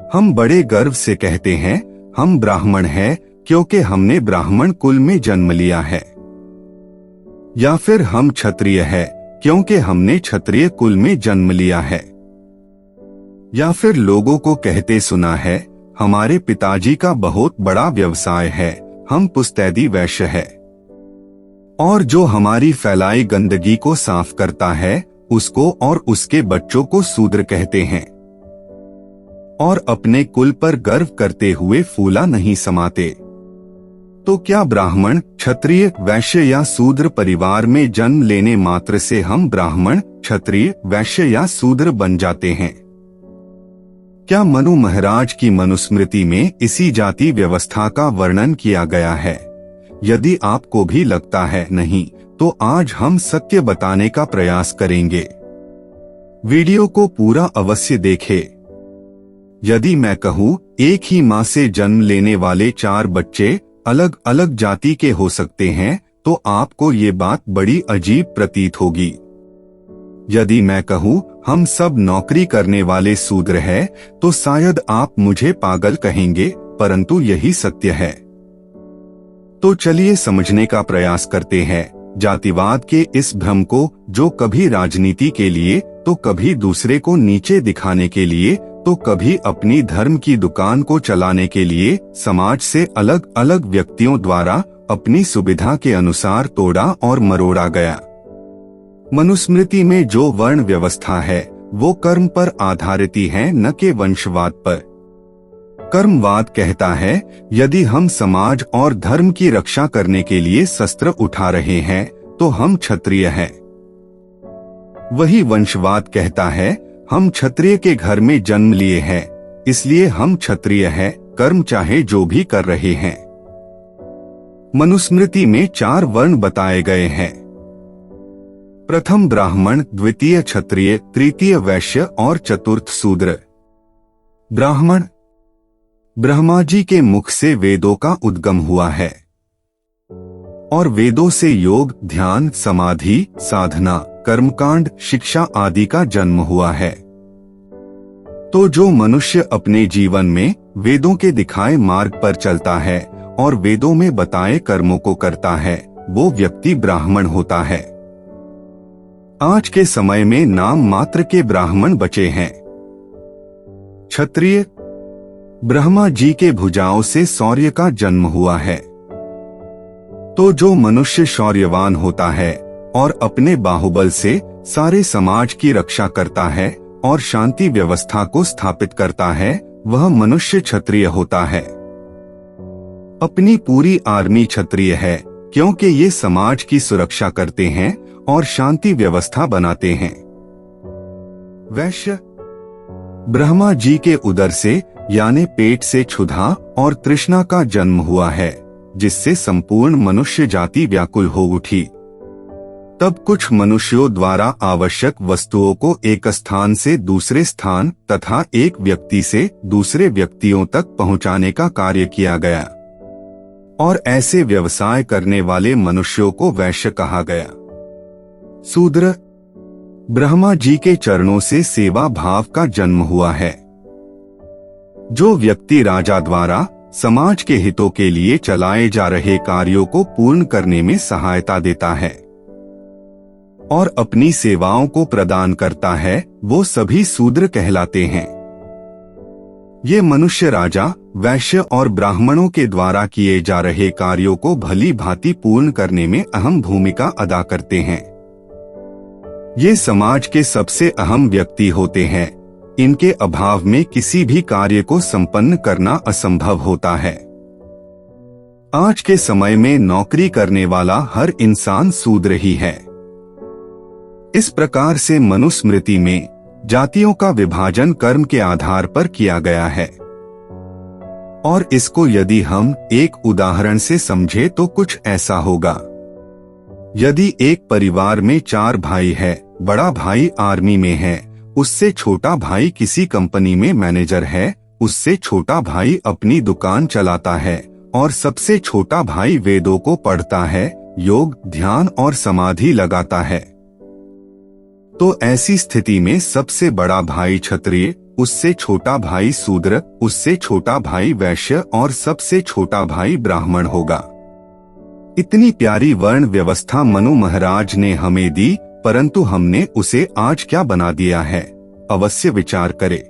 हम बड़े गर्व से कहते हैं हम ब्राह्मण हैं क्योंकि हमने ब्राह्मण कुल में जन्म लिया है, या फिर हम क्षत्रिय हैं क्योंकि हमने क्षत्रिय कुल में जन्म लिया है, या फिर लोगों को कहते सुना है हमारे पिताजी का बहुत बड़ा व्यवसाय है, हम पुस्तैदी वैश्य है। और जो हमारी फैलाई गंदगी को साफ करता है उसको और उसके बच्चों को शूद्र कहते हैं, और अपने कुल पर गर्व करते हुए फूला नहीं समाते। तो क्या ब्राह्मण, क्षत्रिय, वैश्य या शूद्र परिवार में जन्म लेने मात्र से हम ब्राह्मण, क्षत्रिय, वैश्य या शूद्र बन जाते हैं? क्या मनु महाराज की मनुस्मृति में इसी जाति व्यवस्था का वर्णन किया गया है? यदि आपको भी लगता है नहीं, तो आज हम सत्य बताने का प्रयास करेंगे। वीडियो को पूरा अवश्य देखें। यदि मैं कहूँ एक ही माँ से जन्म लेने वाले 4 बच्चे अलग अलग जाति के हो सकते हैं, तो आपको ये बात बड़ी अजीब प्रतीत होगी। यदि मैं कहूँ हम सब नौकरी करने वाले शूद्र हैं, तो शायद आप मुझे पागल कहेंगे, परंतु यही सत्य है। तो चलिए समझने का प्रयास करते हैं जातिवाद के इस भ्रम को, जो कभी राजनीति के लिए, तो कभी दूसरे को नीचे दिखाने के लिए, तो कभी अपनी धर्म की दुकान को चलाने के लिए समाज से अलग अलग व्यक्तियों द्वारा अपनी सुविधा के अनुसार तोड़ा और मरोड़ा गया। मनुस्मृति में जो वर्ण व्यवस्था है वो कर्म पर आधारित ही है, न कि वंशवाद पर। कर्मवाद कहता है यदि हम समाज और धर्म की रक्षा करने के लिए शस्त्र उठा रहे हैं तो हम क्षत्रिय हैं। वही वंशवाद कहता है हम क्षत्रिय के घर में जन्म लिए हैं, इसलिए हम क्षत्रिय हैं, कर्म चाहे जो भी कर रहे हैं। मनुस्मृति में 4 वर्ण बताए गए हैं। प्रथम ब्राह्मण, द्वितीय क्षत्रिय, तृतीय वैश्य और चतुर्थ शूद्र। ब्राह्मण, ब्रह्मा जी के मुख से वेदों का उद्गम हुआ है और वेदों से योग, ध्यान, समाधि, साधना, कर्मकांड, शिक्षा आदि का जन्म हुआ है। तो जो मनुष्य अपने जीवन में वेदों के दिखाए मार्ग पर चलता है और वेदों में बताए कर्मों को करता है, वो व्यक्ति ब्राह्मण होता है। आज के समय में नाम मात्र के ब्राह्मण बचे हैं। क्षत्रिय, ब्रह्मा जी के भुजाओं से शौर्य का जन्म हुआ है। तो जो मनुष्य शौर्यवान होता है और अपने बाहुबल से सारे समाज की रक्षा करता है और शांति व्यवस्था को स्थापित करता है, वह मनुष्य क्षत्रिय होता है। अपनी पूरी आर्मी क्षत्रिय है क्योंकि ये समाज की सुरक्षा करते हैं और शांति व्यवस्था बनाते हैं। वैश्य, ब्रह्मा जी के उदर से यानी पेट से क्षुधा और तृष्णा का जन्म हुआ है, जिससे संपूर्ण मनुष्य जाति व्याकुल हो उठी। तब कुछ मनुष्यों द्वारा आवश्यक वस्तुओं को एक स्थान से दूसरे स्थान तथा एक व्यक्ति से दूसरे व्यक्तियों तक पहुंचाने का कार्य किया गया, और ऐसे व्यवसाय करने वाले मनुष्यों को वैश्य कहा गया। शूद्र, ब्रह्मा जी के चरणों से सेवा भाव का जन्म हुआ है। जो व्यक्ति राजा द्वारा समाज के हितों के लिए चलाए जा रहे कार्यों को पूर्ण करने में सहायता देता है और अपनी सेवाओं को प्रदान करता है, वो सभी शूद्र कहलाते हैं। ये मनुष्य राजा, वैश्य और ब्राह्मणों के द्वारा किए जा रहे कार्यों को भली भांति पूर्ण करने में अहम भूमिका अदा करते हैं। ये समाज के सबसे अहम व्यक्ति होते हैं। इनके अभाव में किसी भी कार्य को संपन्न करना असंभव होता है। आज के समय में नौकरी करने वाला हर इंसान शूद्र ही है। इस प्रकार से मनुस्मृति में जातियों का विभाजन कर्म के आधार पर किया गया है, और इसको यदि हम एक उदाहरण से समझे तो कुछ ऐसा होगा। यदि एक परिवार में 4 भाई है, बड़ा भाई आर्मी में है, उससे छोटा भाई किसी कंपनी में मैनेजर है, उससे छोटा भाई अपनी दुकान चलाता है, और सबसे छोटा भाई वेदों को पढ़ता है, योग, ध्यान और समाधि लगाता है। तो ऐसी स्थिति में सबसे बड़ा भाई क्षत्रिय, उससे छोटा भाई शूद्र, उससे छोटा भाई वैश्य और सबसे छोटा भाई ब्राह्मण होगा। इतनी प्यारी वर्ण व्यवस्था मनु महाराज ने हमें दी, परंतु हमने उसे आज क्या बना दिया है, अवश्य विचार करें।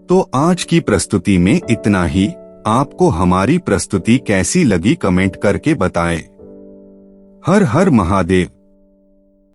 तो आज की प्रस्तुति में इतना ही। आपको हमारी प्रस्तुति कैसी लगी कमेंट करके बताएं। हर हर महादेव।